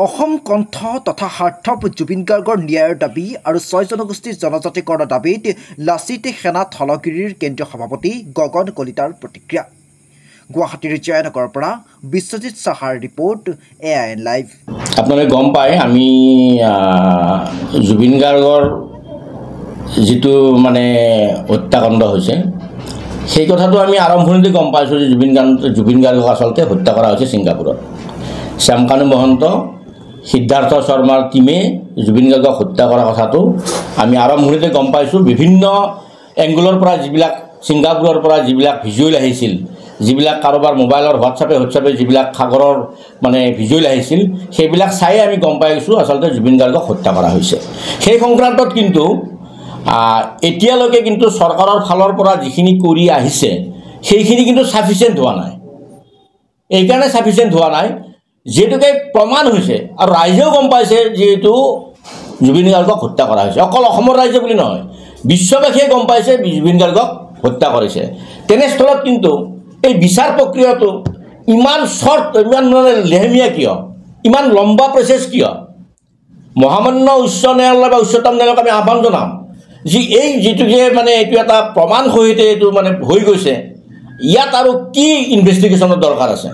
অসম কণ্ঠ তথা সাৰ্থৱ জুবিন গাৰ্গৰ ন্যায়ৰ দাবী আৰু 6 জনগোষ্ঠীৰ জনজাতিকৰণৰ দাবীত লাচিত সেনা থলগিৰিৰ কেন্দ্ৰীয় সভাপতি গগন কলিতাৰ প্ৰতিক্ৰিয়া। গুৱাহাটীৰ জয়নগৰৰ পৰা বিশ্বজিৎ সাহাৰ ৰিপৰ্ট AIN লাইভ। আপোনালোকে গম পায় আমি জুবিন গাৰ্গৰ যিটো মানে হত্যাকাণ্ড হৈছে সেই কথাটো আমি আৰম্ভণিতে গম পাইছোঁ যে জুবিন গাৰ্গক আচলতে হত্যা কৰা হৈছে ছিংগাপুৰত। শ্যামকানু মহন্ত সিদ্ধাৰ্থ শৰ্মাৰ টিমে জুবিন গাৰ্গক হত্যা কৰা কথাটো আমি আৰম্ভণিতে গম পাইছোঁ। বিভিন্ন এংগুলৰ পৰা যিবিলাক ছিংগাপুৰৰ পৰা যিবিলাক ভিজুৱেল আহিছিল, যিবিলাক কাৰোবাৰ মোবাইলৰ হোৱাটছআপে যিবিলাক সাগৰৰ মানে ভিজুৱেল আহিছিল, সেইবিলাক চাই আমি গম পাইছোঁ আচলতে জুবিন গাৰ্গক হত্যা কৰা হৈছে। সেই সংক্ৰান্তত কিন্তু এতিয়ালৈকে কিন্তু চৰকাৰৰ ফালৰ পৰা যিখিনি কৰি আহিছে সেইখিনি কিন্তু ছাফিচিয়েণ্ট হোৱা নাই। এইকাৰণে ছাফিচিয়েণ্ট হোৱা নাই যিহেতুকে প্ৰমাণ হৈছে আৰু ৰাইজেও গম পাইছে যিহেতু জুবিন গাৰ্গক হত্যা কৰা হৈছে। অকল অসমৰ ৰাইজে বুলি নহয়, বিশ্ববাসীয়ে গম পাইছে জুবিন গাৰ্গক হত্যা কৰিছে। তেনেস্থলত কিন্তু এই বিচাৰ প্ৰক্ৰিয়াটো ইমান ইমান মানে লেহেমীয়া কিয়, ইমান লম্বা প্ৰচেছ কিয়? মহামান্য উচ্চ ন্যায়ালয় বা উচ্চতম ন্যায়ালয়ক আমি আহ্বান জনাম যে এই যিটো যে মানে এইটো এটা প্ৰমাণ সহিতে এইটো মানে হৈ গৈছে, ইয়াত আৰু কি ইনভেষ্টিগেশ্যনৰ দৰকাৰ আছে?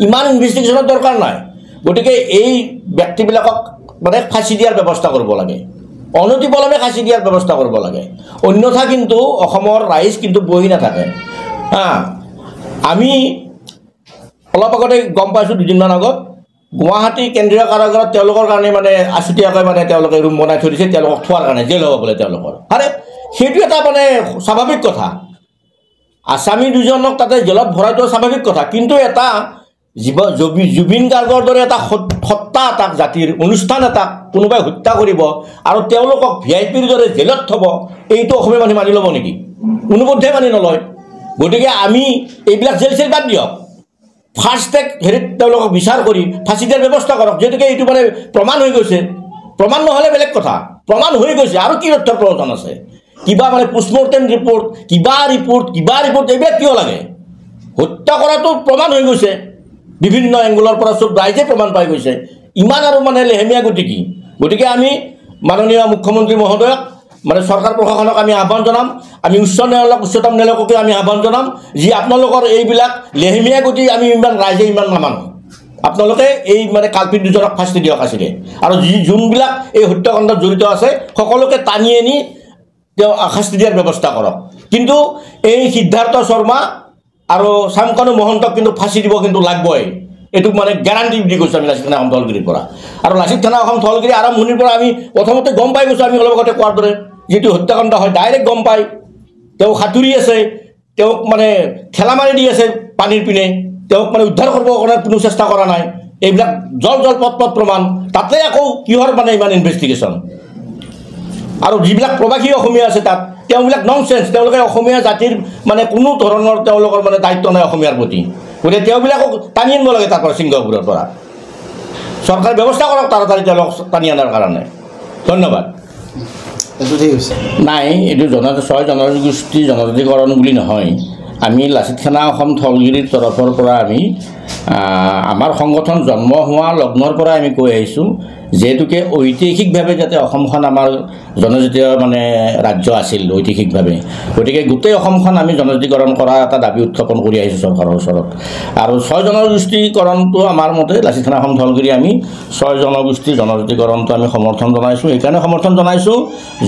ইমান ইনভেষ্টিগেশ্যনৰ দৰকাৰ নাই। গতিকে এই ব্যক্তিবিলাকক মানে ফাঁচি দিয়াৰ ব্যৱস্থা কৰিব লাগে, অনতিপলমে ফাঁচি দিয়াৰ ব্যৱস্থা কৰিব লাগে। অন্যথা কিন্তু অসমৰ ৰাইজ কিন্তু বহি নাথাকে। আমি অলপ আগতে গম পাইছোঁ, দুদিনমান আগত গুৱাহাটী কেন্দ্ৰীয় কাৰাগাৰত তেওঁলোকৰ কাৰণে মানে আছুতীয়াকৈ মানে তেওঁলোকে ৰুম বনাই থৈ দিছে তেওঁলোকক থোৱাৰ কাৰণে, জেল হ'ব বোলে তেওঁলোকৰ। আৰে সেইটো এটা মানে স্বাভাৱিক কথা। আছামী দুজনক তাতে জেলত ভৰাই থোৱা স্বাভাৱিক কথা, কিন্তু এটা জুবিন গাৰ্গৰ দৰে এটা সত্তা এটাক, জাতিৰ অনুষ্ঠান এটাক কোনোবাই হত্যা কৰিব আৰু তেওঁলোকক VIPৰ দৰে জেলত থ'ব, এইটো অসমীয়া মানুহে মানি ল'ব নেকি? কোনোপধ্যে মানি নলয়। গতিকে আমি এইবিলাক জেল চেল বাদ দিয়ক, ফাৰ্ষ্ট ট্ৰেক হেৰিত তেওঁলোকক বিচাৰ কৰি ফাঁচি দিয়াৰ ব্যৱস্থা কৰক। যিহেতুকে এইটো মানে প্ৰমাণ হৈ গৈছে, প্ৰমাণ নহ'লে বেলেগ কথা, প্ৰমাণ হৈ গৈছে আৰু কি তথ্যৰ প্ৰয়োজন আছে? কিবা মানে পোষ্টমৰ্টেম ৰিপৰ্ট, কিবা ৰিপৰ্ট এইবিলাক কিয় লাগে? হত্যা কৰাটো প্ৰমাণ হৈ গৈছে, বিভিন্ন এংগুলৰ পৰা চব ৰাইজে প্ৰমাণ পাই গৈছে। ইমান আৰু মানে লেহেমীয়া গতি কি? গতিকে আমি মাননীয় মুখ্যমন্ত্ৰী মহোদয়ক মানে চৰকাৰ প্ৰশাসনক আমি আহ্বান জনাম, আমি উচ্চতম ন্যায়ালয়কে আমি আহ্বান জনাম যে আপোনালোকৰ এইবিলাক লেহেমীয়া গতি আমি ৰাইজে ইমান নামানো। আপোনালোকে এই মানে কালপিত দুজনক ফাঁচি দিয়ক আছিলে, আৰু যোনবিলাক এই হত্যাকাণ্ডত জড়িত আছে সকলোকে টানি আনি তেওঁ শাস্তি দিয়াৰ ব্যৱস্থা কৰক। কিন্তু এই সিদ্ধাৰ্থ শৰ্মা আৰু শ্যামকানু মহন্তক কিন্তু ফাঁচি দিব কিন্তু লাগবই, এইটোক মানে গেৰাণ্টি দি গৈছোঁ আমি লাচিত সেনা অসম থলগিৰিৰ পৰা। আৰু লাচিত সেনা অসম থলগিৰি আৰম্ভণিৰ পৰা আমি প্ৰথমতে গম পাই গৈছোঁ, আমি অলপ আগতে কোৱাৰ দৰে যিটো হত্যাকাণ্ড হয় ডাইৰেক্ট গম পায়। তেওঁ সাঁতুৰি আছে, তেওঁক মানে ঠেলা মাৰি দি আছে পানীৰ পিনে, তেওঁক মানে উদ্ধাৰ কৰিব কাৰণে কোনো চেষ্টা কৰা নাই। এইবিলাক জল পথ প্ৰমাণ, তাতে আকৌ কিহৰ মানে ইমান ইনভেষ্টিগেশ্যন? আৰু যিবিলাক প্ৰৱাসী অসমীয়া আছে তাত তেওঁবিলাক ননচেন্স, তেওঁলোকে অসমীয়া জাতিৰ মানে কোনো ধৰণৰ তেওঁলোকৰ মানে দায়িত্ব নাই অসমীয়াৰ প্ৰতি। গতিকে তেওঁবিলাকক টানি আনিব লাগে তাৰ পৰা, ছিংগাপুৰৰ পৰা। চৰকাৰে ব্যৱস্থা কৰক তাড়াতাড়ি তেওঁলোকক টানি অনাৰ কাৰণে। ধন্যবাদ। নাই, এইটো 6 জনগোষ্ঠী জনজাতিকৰণ বুলি নহয়। আমি লাচিত সেনা অসম থলগিৰিৰ তৰফৰ পৰা আমি আমাৰ সংগঠন জন্ম হোৱা লগ্নৰ পৰা আমি কৈ আহিছোঁ যিহেতুকে ঐতিহাসিকভাৱে যাতে অসমখন আমাৰ জনজাতীয় মানে ৰাজ্য আছিল ঐতিহাসিকভাৱে, গতিকে গোটেই অসমখন আমি জনজাতিকৰণ কৰা এটা দাবী উত্থাপন কৰি আহিছোঁ চৰকাৰৰ ওচৰত। আৰু 6 জনগোষ্ঠীকৰণটো আমাৰ মতে লাচিত সেনা অসম থলগিৰি আমি 6 জনগোষ্ঠীৰ জনজাতিকৰণটো আমি সমৰ্থন জনাইছোঁ। এইকাৰণে সমৰ্থন জনাইছোঁ,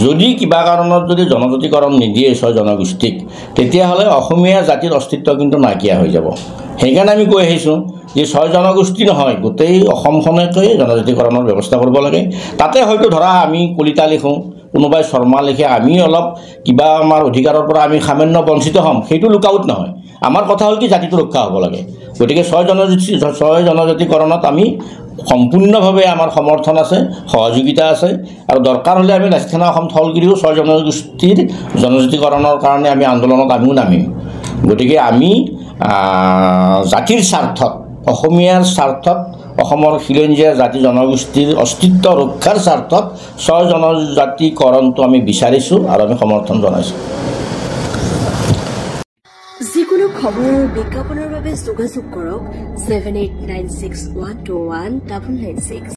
যদি কিবা কাৰণত যদি জনজাতিকৰণ নিদিয়ে 6 জনগোষ্ঠীক, তেতিয়াহ'লে অসমীয়া জাতিৰ অস্তিত্ব কিন্তু নাইকিয়া হৈ যাব। সেইকাৰণে আমি কৈ আহিছোঁ যে 6 জনগোষ্ঠী নহয়, গোটেই অসমখনকে জনজাতিকৰণৰ ব্যৱস্থা কৰিব লাগে। তাতে হয়তো ধৰা আমি কলিতা লিখোঁ, কোনোবাই শৰ্মা লিখে, আমি অলপ কিবা আমাৰ অধিকাৰৰ পৰা আমি সামান্য বঞ্চিত হ'ম, সেইটো লুকআউট নহয়। আমাৰ কথা হ'ল কি জাতিটো ৰক্ষা হ'ব লাগে। গতিকে 6 জনজাতিকৰণত আমি সম্পূৰ্ণভাৱে আমাৰ সমৰ্থন আছে, সহযোগিতা আছে, আৰু দৰকাৰ হ'লে আমি লাচিত সেনা অসম থলগিৰিও 6 জনগোষ্ঠীৰ জনজাতিকৰণৰ কাৰণে আমি আন্দোলনত আমিও নামিম। গতিকে আমি জাতিৰ স্বাৰ্থত, অসমীয়াৰ স্বাৰ্থত, অসমৰ খিলঞ্জীয়া জাতি জনগোষ্ঠীৰ অস্তিত্ব ৰক্ষাৰ স্বাৰ্থত 6 জনজাতিকৰণটো আমি বিচাৰিছোঁ আৰু আমি সমৰ্থন জনাইছোঁ। যিকোনো খবৰ বিজ্ঞাপনৰ বাবে যোগাযোগ কৰক 7896121996।